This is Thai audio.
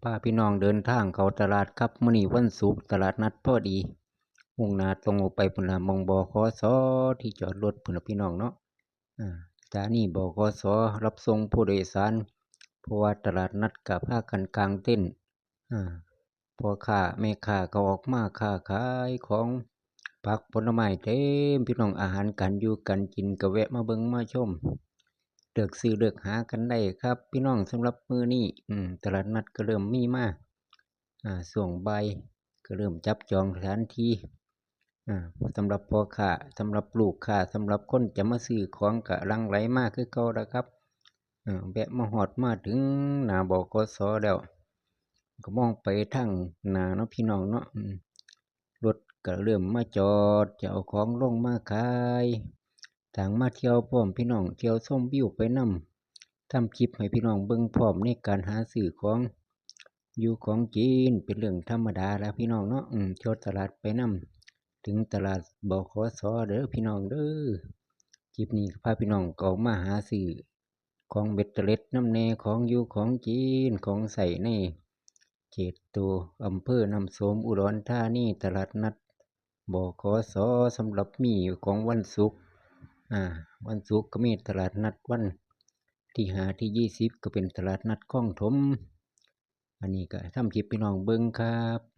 พาพี่น้องเดินทางเข้าตลาดครับมื้อนี้วันศุกร์ตลาดนัดพอดีมุ่งหน้าตรงออกไปพุ่นล่ะหม้องบขสที่จอดรถพุ่นล่ะพี่น้องเนาะสถานีบขสรับส่งผู้โดยสารเพราะว่าตลาดนัดก็พากันกางเต็นท์พ่อค้าแม่ค้าก็ออกมาค้าขายของผักผลไม้เต็มพี่น้องอาหารการอยู่การกินก็แวะมาเบิ่งมาชมเลือกซื้อเลือกหากันได้ครับพี่น้องสำหรับมื้อนี้ตลาดนัดก็เริ่มมีมาช่วงบ่ายก็เริ่มจับจองสถานที่สำหรับพ่อค้าสำหรับลูกค้าสำหรับคนจะมาซื้อของก็หลั่งไหลมาคือเก่าแล้วครับแวะมาฮอดมาถึงหน้าบขสแล้วก็มองไปทางหน้าเนาะพี่น้องเนาะรถก็เริ่มมาจอดจะเอาของลงมาขายทางมาเที่ยวพร้อมพี่น้องเที่ยวชมวิวไปนำทำคลิปให้พี่น้องเบิ่งพร้อมในการหาซื้อของอยู่ของกินเป็นเรื่องธรรมดาแล้วพี่น้องเนาะเที่ยวตลาดไปนำถึงตลาดบขสเด้อพี่น้องเด้อคลิปนี้พาพี่น้องก็มาหาซื้อของเบ็ดเตล็ดน้ำแน่ของอยู่ของกินของใส่ในเขตตัวอำเภอน้ำโสมอุดรธานีตลาดนัดบขสสำหรับมีของวันศุกร์วันศุกร์ก็มีตลาดนัดวันที่5ที่20ก็เป็นตลาดนัดคลองถมอันนี้ก็ทำคลิปพี่น้องเบิ่งครับ